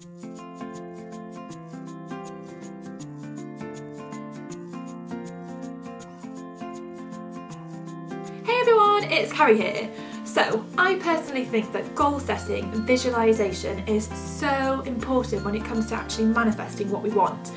Hey everyone, it's Carrie here. So, I personally think that goal setting and visualisation is so important when it comes to actually manifesting what we want.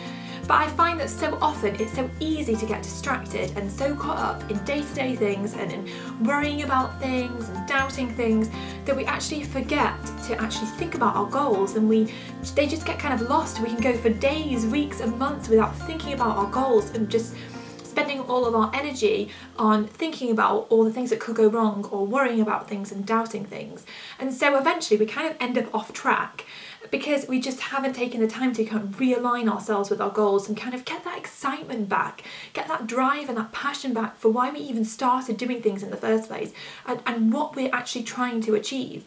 But I find that so often it's so easy to get distracted and so caught up in day-to-day things and in worrying about things and doubting things that we actually forget to actually think about our goals, and they just get kind of lost. We can go for days, weeks and months without thinking about our goals and just spending all of our energy on thinking about all the things that could go wrong or worrying about things and doubting things. And so eventually we kind of end up off track because we just haven't taken the time to kind of realign ourselves with our goals and kind of get that excitement back, get that drive and that passion back for why we even started doing things in the first place and what we're actually trying to achieve.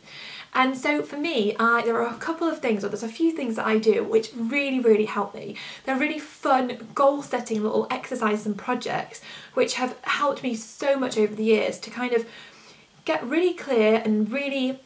And so for me, there are a couple of things, or there's a few things that I do which really help me. They're really fun, goal-setting little exercises and projects which have helped me so much over the years to kind of get really clear and really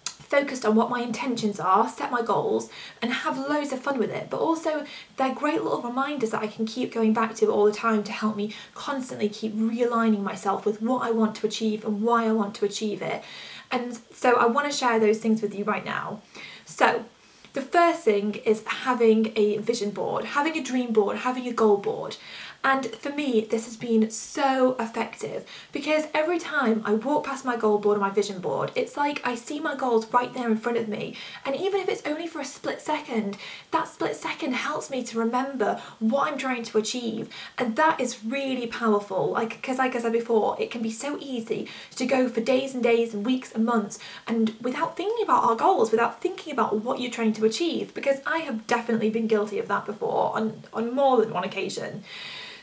focused on what my intentions are, set my goals and have loads of fun with it. But also they're great little reminders that I can keep going back to all the time to help me constantly keep realigning myself with what I want to achieve and why I want to achieve it. And so I want to share those things with you right now. So the first thing is having a vision board, having a dream board, having a goal board. And for me, this has been so effective because every time I walk past my goal board or my vision board, it's like I see my goals right there in front of me. And even if it's only for a split second, that split second helps me to remember what I'm trying to achieve. And that is really powerful. Because like I said before, it can be so easy to go for days and days and weeks and months and without thinking about our goals, without thinking about what you're trying to achieve, because I have definitely been guilty of that before on more than one occasion.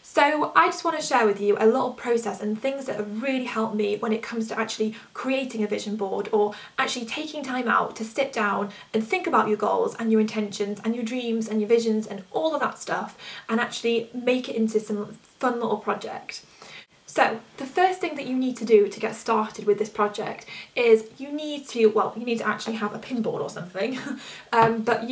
So I just want to share with you a little process and things that have really helped me when it comes to actually creating a vision board or actually taking time out to sit down and think about your goals and your intentions and your dreams and your visions and all of that stuff and actually make it into some fun little project. So the first thing that you need to do to get started with this project is you need to actually have a pin board or something. But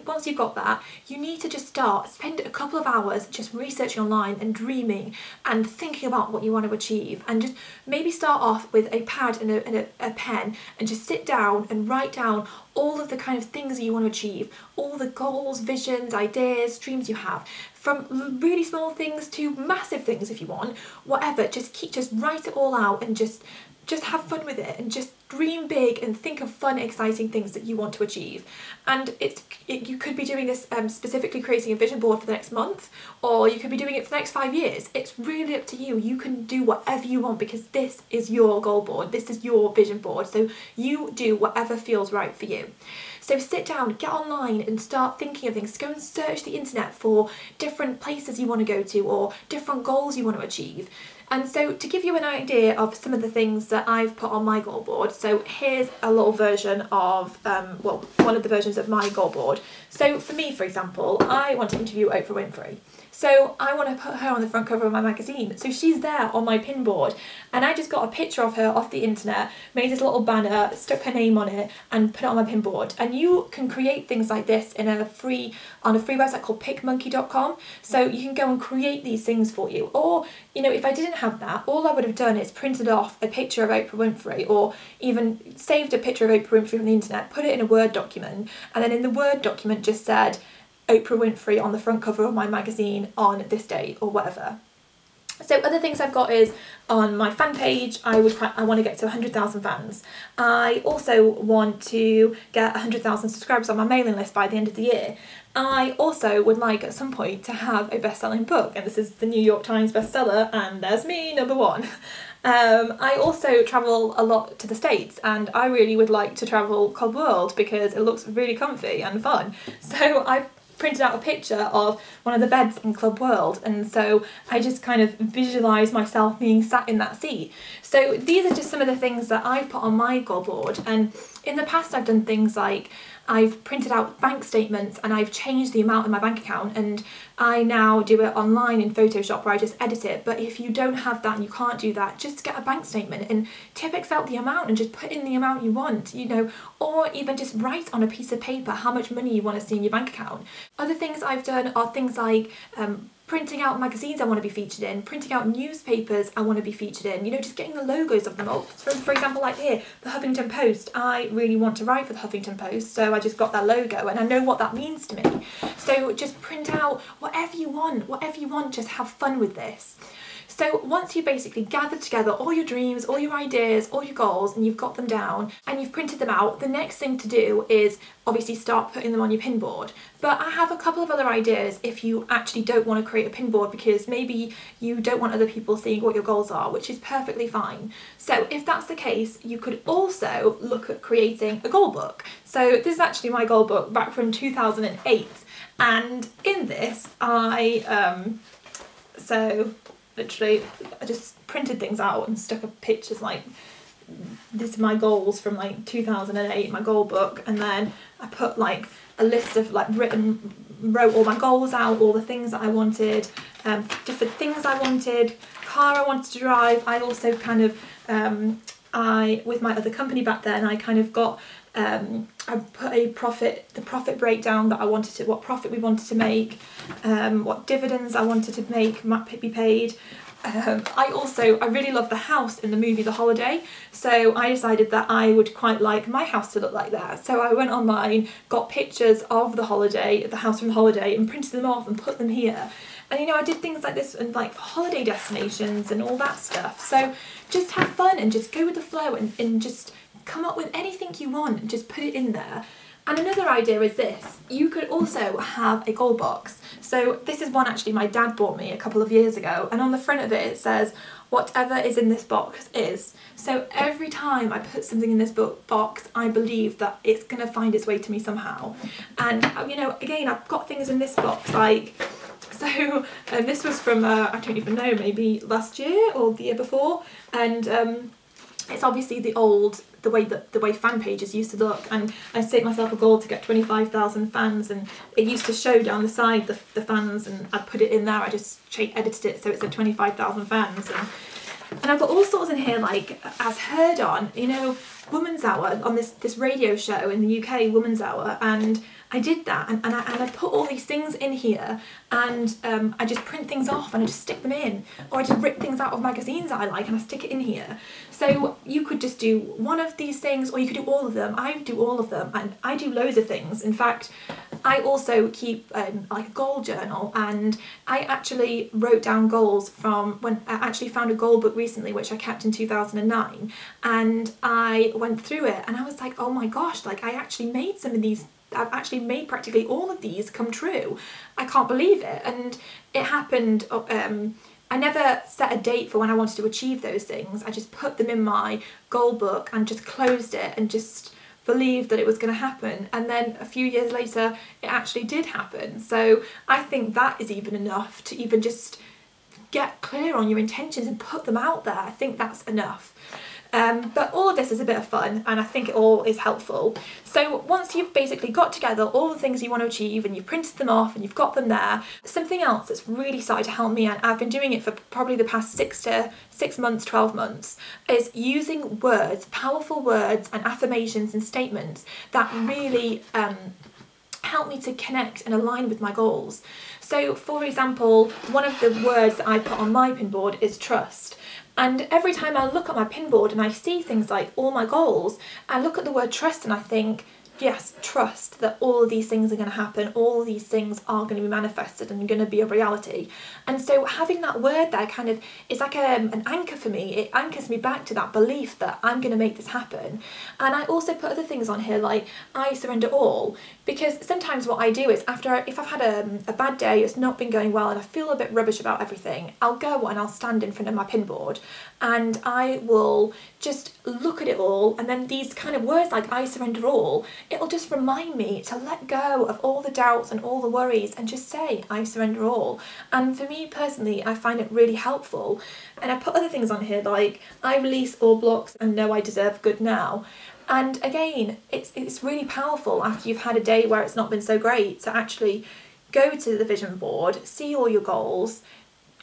once you've got that, you need to just spend a couple of hours just researching online and dreaming and thinking about what you want to achieve, and just maybe start off with a pad and a pen and just sit down and write down all of the kind of things you want to achieve, all the goals, visions, ideas, dreams you have, from really small things to massive things if you want, whatever. Just write it all out and just have fun with it and just dream big and think of fun, exciting things that you want to achieve. And you could be doing this specifically creating a vision board for the next month, or you could be doing it for the next 5 years. It's really up to you. You can do whatever you want because this is your goal board. This is your vision board. So you do whatever feels right for you. So sit down, get online and start thinking of things. Go and search the internet for different places you want to go to or different goals you want to achieve. And so to give you an idea of some of the things that I've put on my goal board, so here's a little version of, one of the versions of my goal board. So for me, for example, I want to interview Oprah Winfrey. So I want to put her on the front cover of my magazine. So she's there on my pin board, and I just got a picture of her off the internet, made this little banner, stuck her name on it and put it on my pin board. And you can create things like this on a free website called pickmonkey.com. So you can go and create these things for you. Or, if I didn't have that, all I would have done is printed off a picture of Oprah Winfrey, or even saved a picture of Oprah Winfrey from the internet, put it in a Word document, and then in the Word document just said Oprah Winfrey on the front cover of my magazine on this date or whatever. So other things I've got is on my fan page, I want to get to 100,000 fans. I also want to get 100,000 subscribers on my mailing list by the end of the year. I also would like at some point to have a best-selling book, and this is the New York Times bestseller, and there's me, #1. I also travel a lot to the States, and I really would like to travel Club World because it looks really comfy and fun. So I printed out a picture of one of the beds in Club World, and so I just kind of visualise myself being sat in that seat. So these are just some of the things that I've put on my goal board, and in the past I've done things like I've printed out bank statements and I've changed the amount in my bank account, and I now do it online in Photoshop where I just edit it. But if you don't have that and you can't do that, just get a bank statement and typix out the amount and just put in the amount you want, you know, or even just write on a piece of paper how much money you want to see in your bank account. Other things I've done are things like printing out magazines I want to be featured in, printing out newspapers I want to be featured in, you know, just getting the logos of them all. For example, like here, the Huffington Post, I really want to write for the Huffington Post, so I just got that logo and I know what that means to me. So just print out whatever you want, just have fun with this. So once you basically gathered together all your dreams, all your ideas, all your goals, and you've got them down and you've printed them out, the next thing to do is obviously start putting them on your pin board. But I have a couple of other ideas if you actually don't want to create a pin board, because maybe you don't want other people seeing what your goals are, which is perfectly fine. So if that's the case, you could also look at creating a goal book. So this is actually my goal book back from 2008, and in this literally I just printed things out and stuck up pictures like this is my goals from like 2008, my goal book, and then I put like a list of like wrote all my goals out, all the things that I wanted, different things I wanted, car I wanted to drive. I also kind of with my other company back then, I kind of got I put the profit breakdown that I wanted to, what profit we wanted to make, what dividends I wanted to be paid. I really love the house in the movie The Holiday, so I decided that I would quite like my house to look like that. So I went online, got pictures of the house from The Holiday, and printed them off and put them here. And you know, I did things like this and like for holiday destinations and all that stuff. So just have fun and just go with the flow and just come up with anything you want and just put it in there. And another idea is this: you could also have a goal box. So this is one actually my dad bought me a couple of years ago, and on the front of it says, whatever is in this box is. So every time I put something in this box, I believe that it's going to find its way to me somehow. And you know, again, I've got things in this box like, so this was from, I don't even know, maybe last year or the year before, and it's obviously the way fan pages used to look, and I set myself a goal to get 25,000 fans, and it used to show down the side the fans, and I'd put it in there. I just edited it so it said 25,000 fans, and I've got all sorts in here like as heard on, you know, Woman's Hour on this radio show in the UK, Woman's Hour, and I did that, and I put all these things in here, and I just print things off and I just stick them in, or I just rip things out of magazines that I like and I stick it in here. So you could just do one of these things, or you could do all of them. I do all of them, and I do loads of things. In fact, I also keep like a goal journal, and I actually wrote down goals from when I actually found a goal book recently, which I kept in 2009, and I went through it and I was like, oh my gosh, like I actually made some of these. I've actually made practically all of these come true. I can't believe it. And it happened, I never set a date for when I wanted to achieve those things. I just put them in my goal book and just closed it and just believed that it was going to happen. And then a few years later, it actually did happen. So I think that is even enough to even just get clear on your intentions and put them out there. I think that's enough. But all of this is a bit of fun, and I think it all is helpful. So once you've basically got together all the things you want to achieve and you've printed them off and you've got them there, something else that's really started to help me, and I've been doing it for probably the past 6 months, 12 months, is using words, powerful words and affirmations and statements that really help me to connect and align with my goals. So for example, one of the words that I put on my pin board is trust. And every time I look at my pin board and I see things like all my goals, I look at the word trust and I think, yes, trust that all of these things are going to happen, all of these things are going to be manifested and going to be a reality. And so having that word there kind of is like an anchor for me. It anchors me back to that belief that I'm going to make this happen. And I also put other things on here like I surrender all, because sometimes what I do is if I've had a bad day, it's not been going well and I feel a bit rubbish about everything, I'll go and I'll stand in front of my pin board and I will just look at it all, and then these kind of words like I surrender all, it'll just remind me to let go of all the doubts and all the worries and just say I surrender all. And for me personally, I find it really helpful. And I put other things on here like I release all blocks and know I deserve good now. And again, it's really powerful after you've had a day where it's not been so great to actually go to the vision board, see all your goals,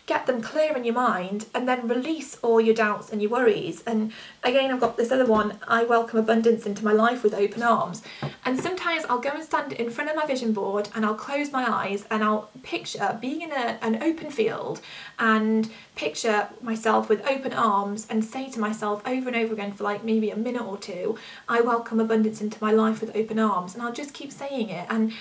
get them clear in your mind, and then release all your doubts and your worries. And again, I've got this other one, I welcome abundance into my life with open arms. And sometimes I'll go and stand in front of my vision board and I'll close my eyes and I'll picture being in an open field and picture myself with open arms and say to myself over and over again for like maybe a minute or two, I welcome abundance into my life with open arms. And I'll just keep saying it. And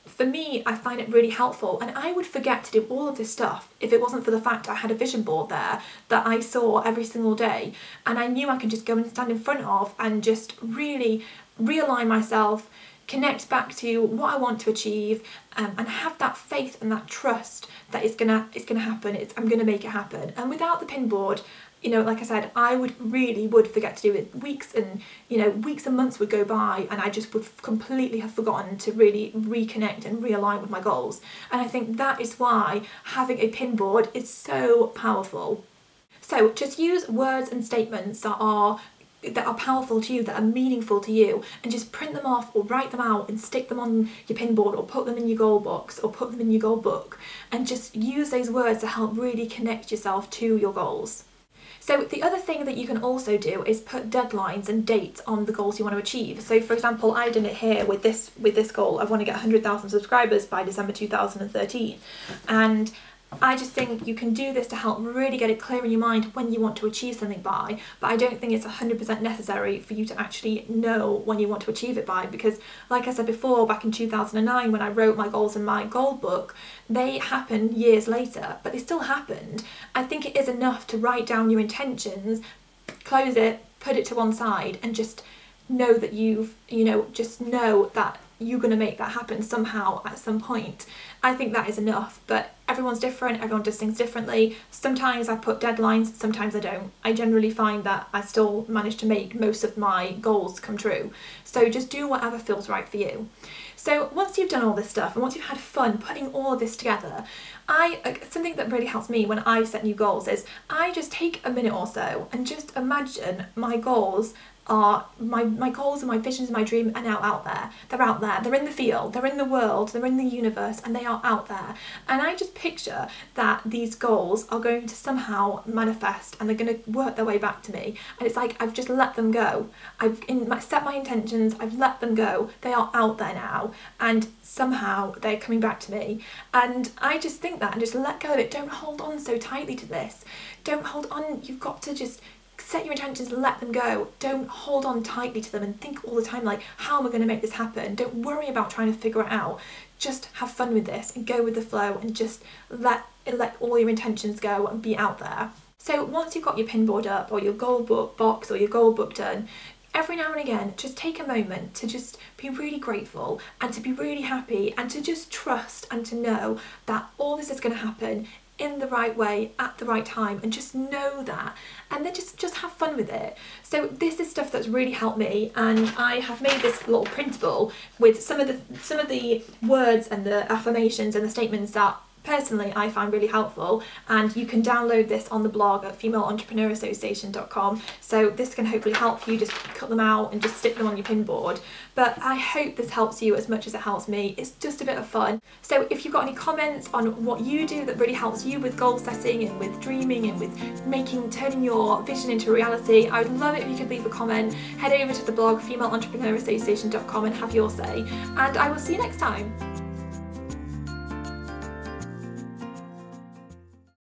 for me, I find it really helpful, and I would forget to do all of this stuff if it wasn't for the fact I had a vision board there that I saw every single day, and I knew I could just go and stand in front of and just really realign myself, connect back to what I want to achieve, and have that faith and that trust that it's gonna happen. I'm gonna make it happen. And without the pin board, you know, like I said, I would forget to do it. Weeks and months would go by and I just would completely have forgotten to really reconnect and realign with my goals. And I think that is why having a pin board is so powerful. So just use words and statements that are powerful to you, that are meaningful to you, and just print them off or write them out and stick them on your pin board or put them in your goal box or put them in your goal book, and just use those words to help really connect yourself to your goals. So the other thing that you can also do is put deadlines and dates on the goals you want to achieve. So for example, I've done it here with this goal. I want to get 100,000 subscribers by December 2013. And I just think you can do this to help really get it clear in your mind when you want to achieve something by, but I don't think it's 100% necessary for you to actually know when you want to achieve it by, because like I said before, back in 2009 when I wrote my goals in my goal book, they happened years later, but they still happened. I think it is enough to write down your intentions, close it, put it to one side, and just know that just know that you're going to make that happen somehow at some point. I think that is enough, but everyone's different, everyone does things differently. Sometimes I put deadlines, sometimes I don't. I generally find that I still manage to make most of my goals come true. So just do whatever feels right for you. So once you've done all this stuff and once you've had fun putting all of this together, something that really helps me when I set new goals is I just take a minute or so and just imagine my goals are my goals and my visions and my dream are now out there. They're out there, they're in the field, they're in the world, they're in the universe, and they are out there. And I just picture that these goals are going to somehow manifest and they're going to work their way back to me. And it's like I've just let them go. I've set my intentions, I've let them go, they are out there now, and somehow they're coming back to me. And I just think that and just let go of it. Don't hold on so tightly to this. Don't hold on, you've got to just set your intentions and let them go. Don't hold on tightly to them and think all the time like, how am I going to make this happen? Don't worry about trying to figure it out. Just have fun with this and go with the flow and just let all your intentions go and be out there. So once you've got your pin board up or your goal book box or your goal book done, every now and again, just take a moment to just be really grateful and to be really happy and to just trust and to know that all this is going to happen in the right way at the right time, and just know that, and then just have fun with it. So this is stuff that's really helped me, and I have made this little printable with some of the words and the affirmations and the statements that personally I find really helpful, and you can download this on the blog at femaleentrepreneurassociation.com. so this can hopefully help you just cut them out and just stick them on your pin board. But I hope this helps you as much as it helps me. It's just a bit of fun. So if you've got any comments on what you do that really helps you with goal setting and with dreaming and with turning your vision into reality, I would love it if you could leave a comment. Head over to the blog femaleentrepreneurassociation.com and have your say, and I will see you next time.